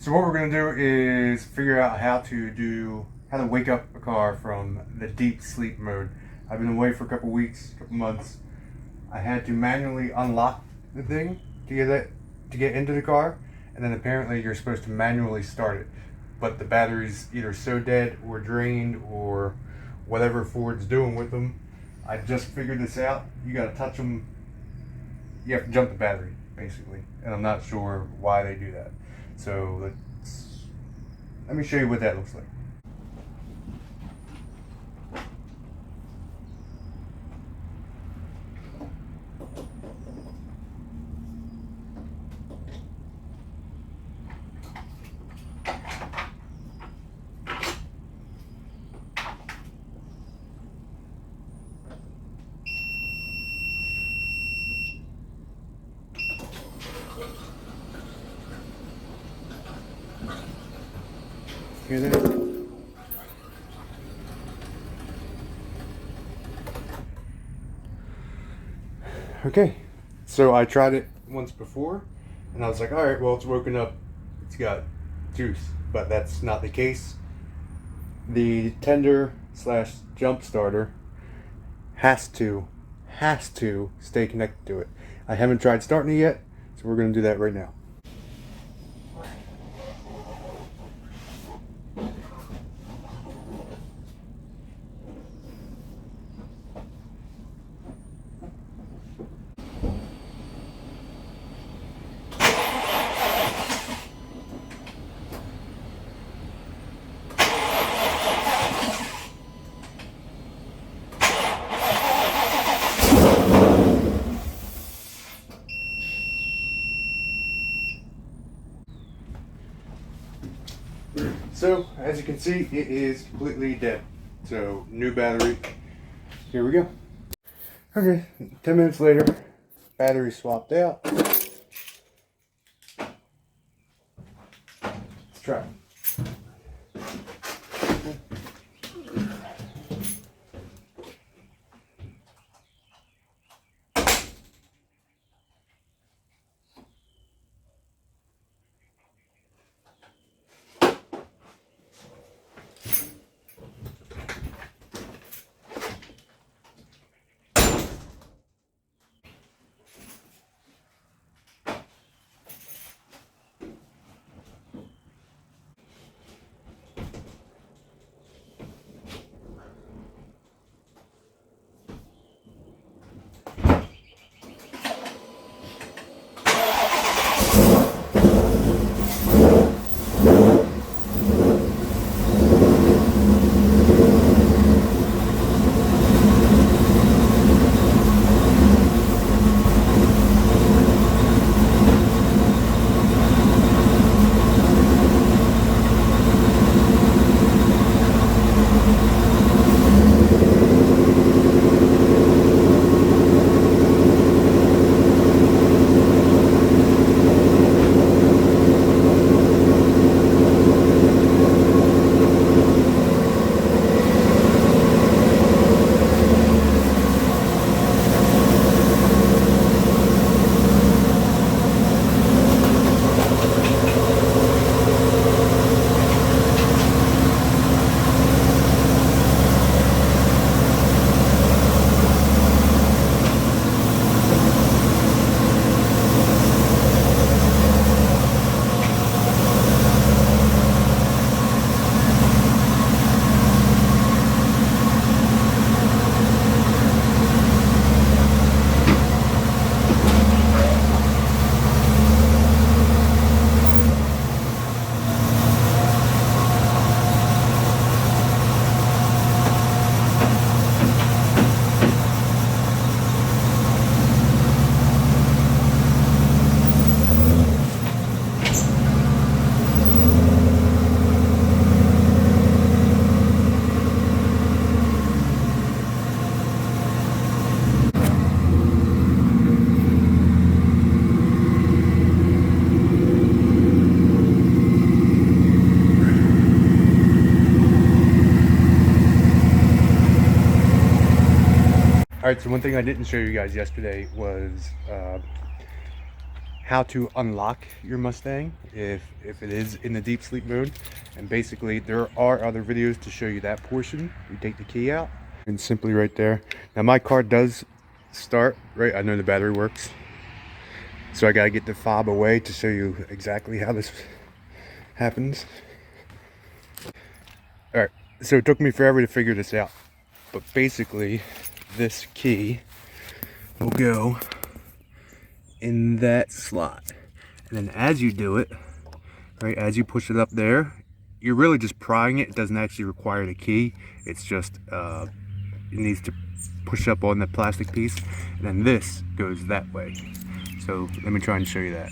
So what we're going to do is figure out how to wake up a car from the deep sleep mode. I've been away for a couple weeks, couple months. I had to manually unlock the thing to get into the car, and then apparently you're supposed to manually start it. But the battery's either so dead or drained or whatever Ford's doing with them. I just figured this out. You got to touch them. You have to jump the battery, basically. And I'm not sure why they do that. So let me show you what that looks like. Hear that? Okay, so I tried it once before, and I was like, all right, well, it's woken up, it's got juice, but that's not the case. The tender slash jump starter has to stay connected to it. I haven't tried starting it yet, so we're going to do that right now. So, as you can see, it is completely dead. So, new battery. Here we go. Okay, 10 minutes later, battery swapped out. Let's try. Alright, so one thing I didn't show you guys yesterday was how to unlock your Mustang if it is in the deep sleep mode. And basically there are other videos to show you that portion. You take the key out and simply right there. Now my car does start, right? I know the battery works. So I gotta get the fob away to show you exactly how this happens. Alright, so it took me forever to figure this out. But basically, this key will go in that slot. And then as you do it, right, as you push it up there, you're really just prying it. It doesn't actually require the key. It's just, it needs to push up on the plastic piece. And then this goes that way. So let me try and show you that.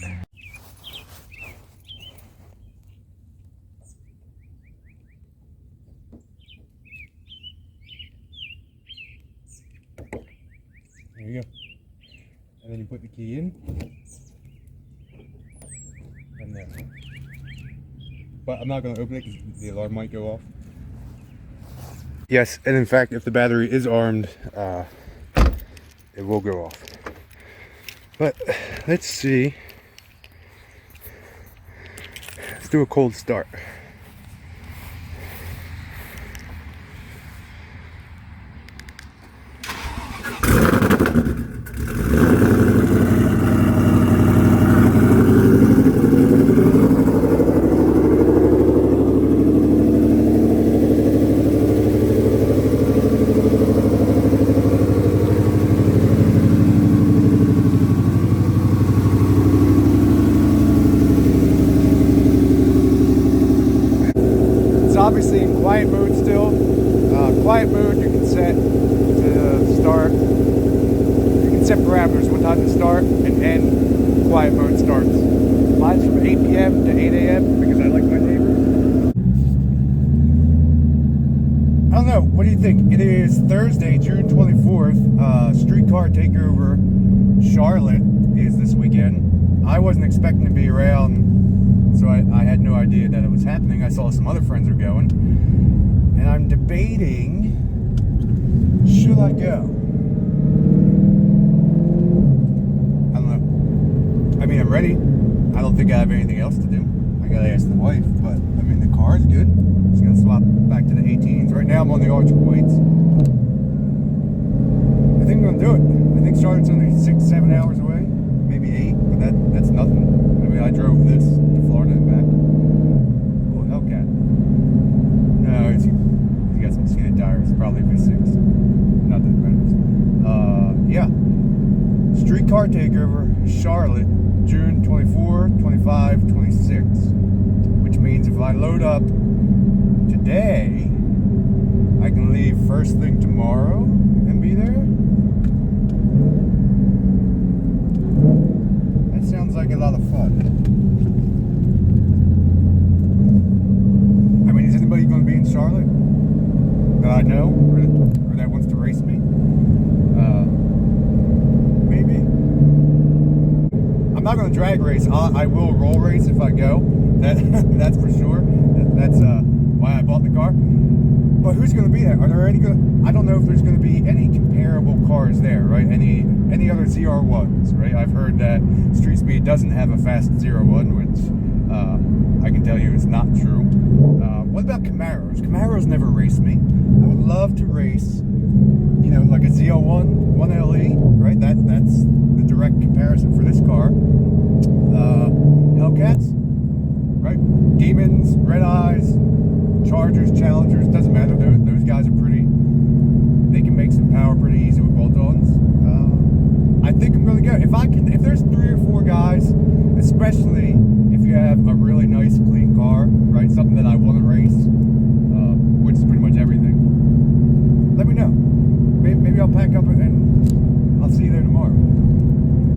There you go. And then you put the key in. And there. But I'm not going to open it because the alarm might go off. Yes, and in fact, if the battery is armed, it will go off. But let's see. Let's do a cold start. Obviously in quiet mode still. Quiet mode you can set to start. You can set parameters what time to start and end. Quiet mode starts. Mine's from 8 p.m. to 8 a.m. because I like my neighbors. I don't know, what do you think? It is Thursday, June 24th. Streetcar Takeover Charlotte is this weekend. I wasn't expecting to be around, so I had no idea that it was happening. I saw some other friends are going, and I'm debating, should I go? I don't know. I mean, I'm ready. I don't think I have anything else to do. I gotta ask the wife, but I mean, the car is good. Just gonna swap back to the 18s. Right now I'm on the Archer plates. I think I'm gonna do it. I think Charlotte's only 6-7 hours away, maybe 8, but that's nothing. I mean, I drove this to Florida and back. Oh, Hellcat. No, he's got some skinny tires, probably V6. Not that it matters. Yeah. Streetcar Takeover, Charlotte, June 24, 25, 26. Which means if I load up today, I can leave first thing tomorrow and be there. That sounds like a lot of fun. I mean, is anybody going to be in Charlotte that I know or that wants to race me? Maybe. I'm not going to drag race. I will roll race if I go. That's for sure. That's why I bought the car. But who's going to be there? Are there any I don't know if there's going to be any comparable cars there, right? Any other ZR1s, right? I've heard that Street Speed doesn't have a fast ZR1, which I can tell you is not true. What about Camaros? Camaros never raced me. I would love to race, you know, like a ZL1, 1LE, right? That's the direct comparison for this car. Hellcats, right? Demons, Red Eyes, Chargers, Challengers, doesn't matter. Those guys are pretty, they can make some power pretty easy with bolt-ons. I think I'm going to go. If there's 3 or 4 guys, especially if you have a really nice, clean car, right? Something that I